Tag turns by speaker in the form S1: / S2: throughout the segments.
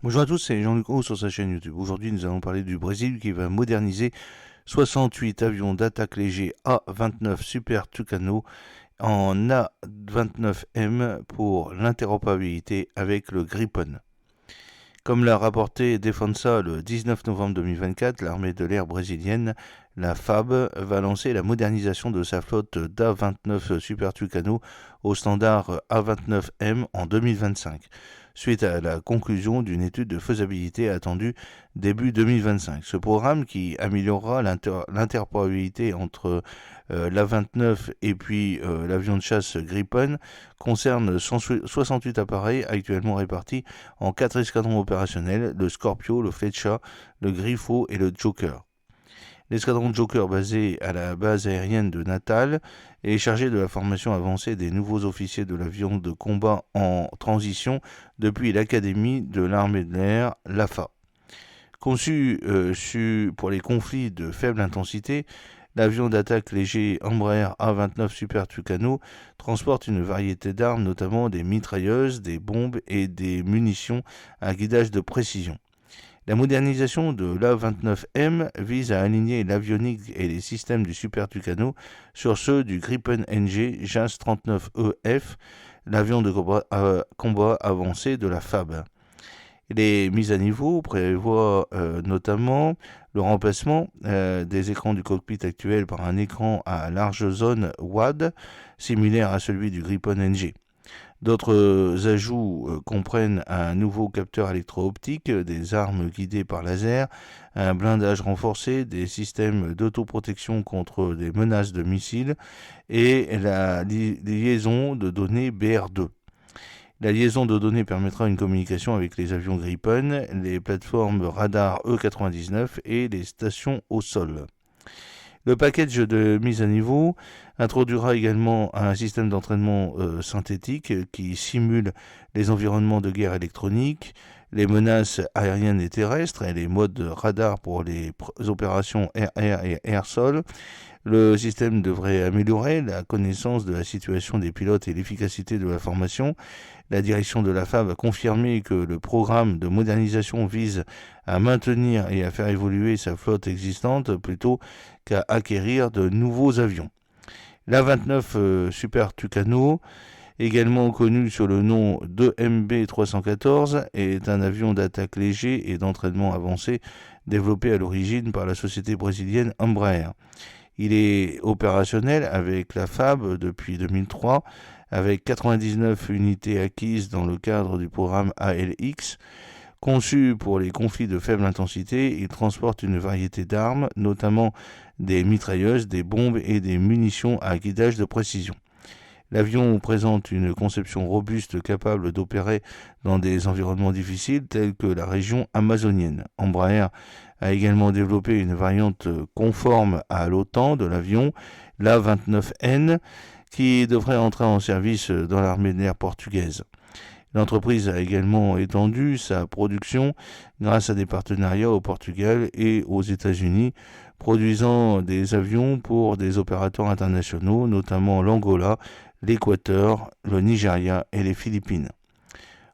S1: Bonjour à tous, c'est Jean-Luc Haut sur sa chaîne YouTube. Aujourd'hui, nous allons parler du Brésil qui va moderniser 68 avions d'attaque légers A-29 Super Tucano en A-29M pour l'interopérabilité avec le Gripen. Comme l'a rapporté Defensa le 19 novembre 2024, l'armée de l'air brésilienne, la FAB, va lancer la modernisation de sa flotte d'A-29 Super Tucano au standard A-29M en 2025, suite à la conclusion d'une étude de faisabilité attendue début 2025. Ce programme, qui améliorera l'interopérabilité entre l'A-29 et puis l'avion de chasse Gripen, concerne 68 appareils actuellement répartis en 4 escadrons opérationnels, le Scorpio, le Flecha, le Grifo et le Joker. L'escadron Joker, basé à la base aérienne de Natal, est chargé de la formation avancée des nouveaux officiers de l'avion de combat en transition depuis l'Académie de l'armée de l'air, l'AFA. Conçu pour les conflits de faible intensité, l'avion d'attaque léger Embraer A-29 Super Tucano transporte une variété d'armes, notamment des mitrailleuses, des bombes et des munitions à guidage de précision. La modernisation de l'A-29M vise à aligner l'avionique et les systèmes du Super Tucano sur ceux du Gripen NG JAS-39EF, l'avion de combat avancé de la FAB. Les mises à niveau prévoient notamment le remplacement des écrans du cockpit actuel par un écran à large zone WAD, similaire à celui du Gripen NG. D'autres ajouts comprennent un nouveau capteur électro-optique, des armes guidées par laser, un blindage renforcé, des systèmes d'autoprotection contre des menaces de missiles et la liaison de données BR2. La liaison de données permettra une communication avec les avions Gripen, les plateformes radar E99 et les stations au sol. Le package de mise à niveau introduira également un système d'entraînement synthétique qui simule les environnements de guerre électronique, les menaces aériennes et terrestres et les modes radar pour les opérations air-air et air-sol. Le système devrait améliorer la connaissance de la situation des pilotes et l'efficacité de la formation. La direction de la FAB a confirmé que le programme de modernisation vise à maintenir et à faire évoluer sa flotte existante plutôt qu'à acquérir de nouveaux avions. L'A-29 Super Tucano, également connu sous le nom d'EMB-314, est un avion d'attaque léger et d'entraînement avancé développé à l'origine par la société brésilienne Embraer. Il est opérationnel avec la FAB depuis 2003, avec 99 unités acquises dans le cadre du programme ALX. Conçu pour les conflits de faible intensité, il transporte une variété d'armes, notamment des mitrailleuses, des bombes et des munitions à guidage de précision. L'avion présente une conception robuste capable d'opérer dans des environnements difficiles tels que la région amazonienne. Embraer a également développé une variante conforme à l'OTAN de l'avion, l'A-29N, qui devrait entrer en service dans l'armée de l'air portugaise. L'entreprise a également étendu sa production grâce à des partenariats au Portugal et aux États-Unis, produisant des avions pour des opérateurs internationaux, notamment l'Angola, l'Équateur, le Nigeria et les Philippines.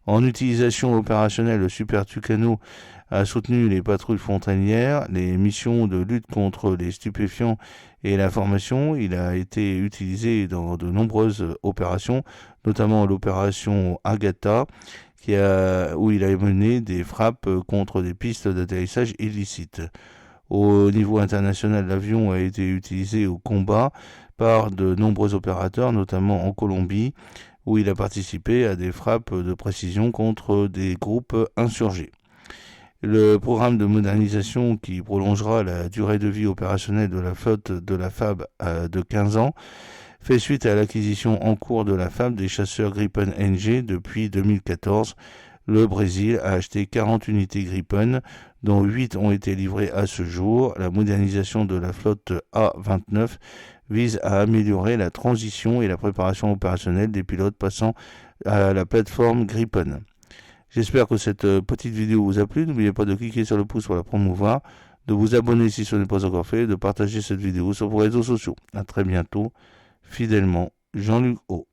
S1: En utilisation opérationnelle, le Super Tucano a soutenu les patrouilles frontalières, les missions de lutte contre les stupéfiants et la formation. Il a été utilisé dans de nombreuses opérations, notamment l'opération Agatha, où il a mené des frappes contre des pistes d'atterrissage illicites. Au niveau international, l'avion a été utilisé au combat par de nombreux opérateurs, notamment en Colombie, où il a participé à des frappes de précision contre des groupes insurgés. Le programme de modernisation, qui prolongera la durée de vie opérationnelle de la flotte de la FAB de 15 ans, fait suite à l'acquisition en cours de la FAB des chasseurs Gripen NG depuis 2014. Le Brésil a acheté 40 unités Gripen, dont 8 ont été livrées à ce jour. La modernisation de la flotte A-29 vise à améliorer la transition et la préparation opérationnelle des pilotes passant à la plateforme Gripen. J'espère que cette petite vidéo vous a plu. N'oubliez pas de cliquer sur le pouce pour la promouvoir, de vous abonner si ce n'est pas encore fait, de partager cette vidéo sur vos réseaux sociaux. A très bientôt. Fidèlement, Jean-Luc O.